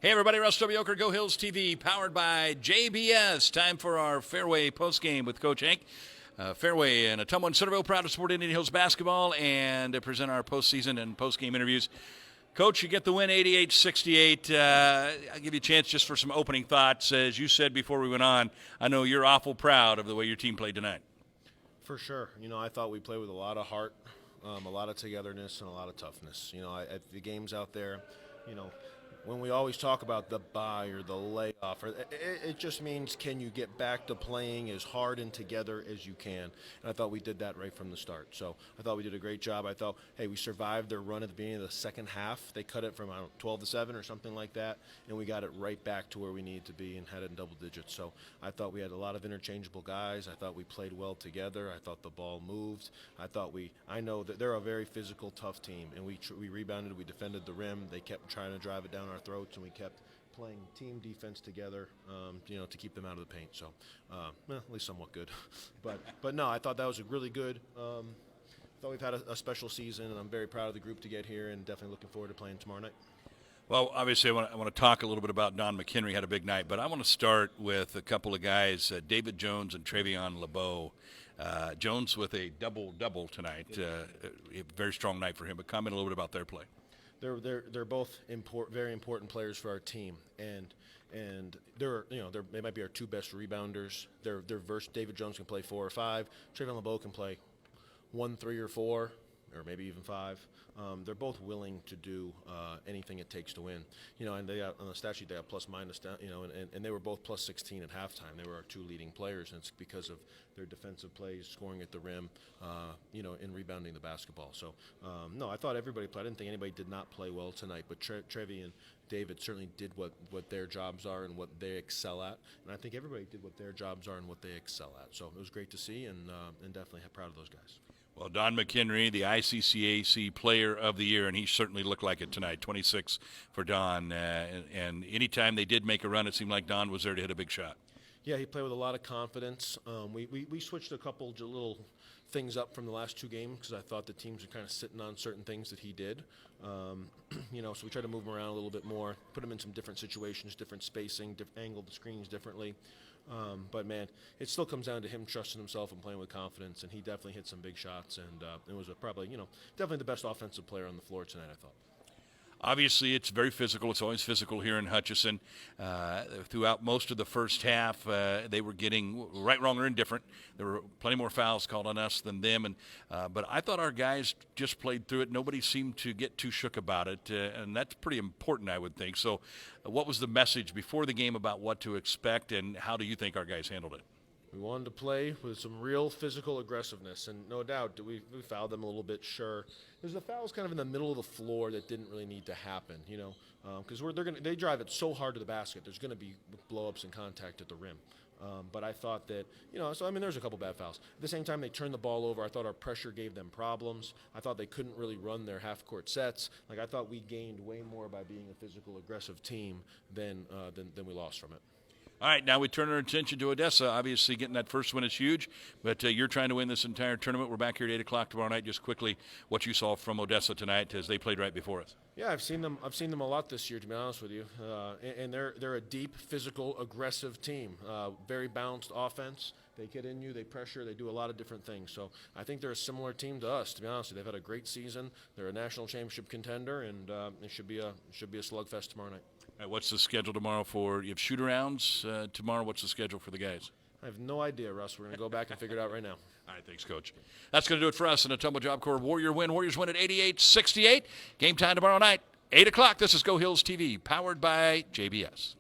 Hey everybody, Russ W. Oker, Go Hills TV, powered by JBS. Time for our Fairway postgame with Coach Hank. Fairway and Ottumwa and Centerville, proud to support Indian Hills basketball and present our postseason and postgame interviews. Coach, you get the win 88-68. I'll give you a chance just for some opening thoughts. As you said before we went on, I know you're awful proud of the way your team played tonight. For sure. I thought we played with a lot of heart, a lot of togetherness, and a lot of toughness. At the games out there, when we always talk about the bye or the layoff, it just means can you get back to playing as hard and together as you can. And I thought we did that right from the start. So I thought we did a great job. I thought, hey, we survived their run at the beginning of the second half. They cut it from 12-7 or something like that, and we got it right back to where we needed to be and had it in double digits. So I thought we had a lot of interchangeable guys. I thought we played well together. I thought the ball moved. I know that they're a very physical, tough team, and we rebounded, we defended the rim. They kept trying to drive it down our throats, and we kept playing team defense together, to keep them out of the paint. So, at least somewhat good. But no, I thought that was a really good. I thought we've had a special season, and I'm very proud of the group to get here, and definitely looking forward to playing tomorrow night. Well, obviously, I want to talk a little bit about Don McHenry. Had a big night, but I want to start with a couple of guys, David Jones and Travion LeBeau. Jones with a double-double tonight. A very strong night for him. But comment a little bit about their play. They're both very important players for our team, and they might be our two best rebounders. They're versed. David Jones can play 4 or 5. Travion LeBeau can play 1, 3, or 4, or maybe even 5. They're both willing to do anything it takes to win. And they got on the stat sheet they got plus minus down. And they were both plus 16 at halftime. They were our two leading players, and it's because of their defensive plays, scoring at the rim, and rebounding the basketball. So no, I thought everybody played. I didn't think anybody did not play well tonight, but Trevi and David certainly did what their jobs are and what they excel at, and I think everybody did what their jobs are and what they excel at. So it was great to see, and definitely proud of those guys. Well, Don McHenry, the ICCAC Player of the Year, and he certainly looked like it tonight. 26 for Don, and anytime they did make a run, it seemed like Don was there to hit a big shot. Yeah, he played with a lot of confidence. We switched a couple little things up from the last 2 games because I thought the teams were kind of sitting on certain things that he did. So we tried to move him around a little bit more, put him in some different situations, different spacing, angle the screens differently. But, man, it still comes down to him trusting himself and playing with confidence, and he definitely hit some big shots, and it was definitely the best offensive player on the floor tonight, I thought. Obviously, it's very physical. It's always physical here in Hutchinson. Throughout most of the first half, they were getting right, wrong, or indifferent. There were plenty more fouls called on us than them. But I thought our guys just played through it. Nobody seemed to get too shook about it, and that's pretty important, I would think. So what was the message before the game about what to expect, and how do you think our guys handled it? We wanted to play with some real physical aggressiveness, and no doubt we fouled them a little bit, sure. There's the fouls kind of in the middle of the floor that didn't really need to happen, because they drive it so hard to the basket. There's going to be blow-ups and contact at the rim. But I thought that, there's a couple bad fouls. At the same time, they turned the ball over. I thought our pressure gave them problems. I thought they couldn't really run their half-court sets. I thought we gained way more by being a physical, aggressive team than we lost from it. All right, now we turn our attention to Odessa. Obviously, getting that first win is huge, but you're trying to win this entire tournament. We're back here at 8 o'clock tomorrow night. Just quickly, what you saw from Odessa tonight as they played right before us. Yeah, I've seen them a lot this year, to be honest with you. And they're a deep, physical, aggressive team. Very balanced offense. They get in you, they pressure, they do a lot of different things. So I think they're a similar team to us, to be honest with you. They've had a great season. They're a national championship contender, and it should be a slugfest tomorrow night. All right, what's the schedule tomorrow you have shoot-arounds tomorrow? What's the schedule for the guys? I have no idea, Russ. We're going to go back and figure it out right now. All right, thanks, Coach. That's going to do it for us in the Ottumwa Job Corps Warrior win. Warriors win at 88-68. Game time tomorrow night, 8 o'clock. This is Go Hills TV, powered by JBS.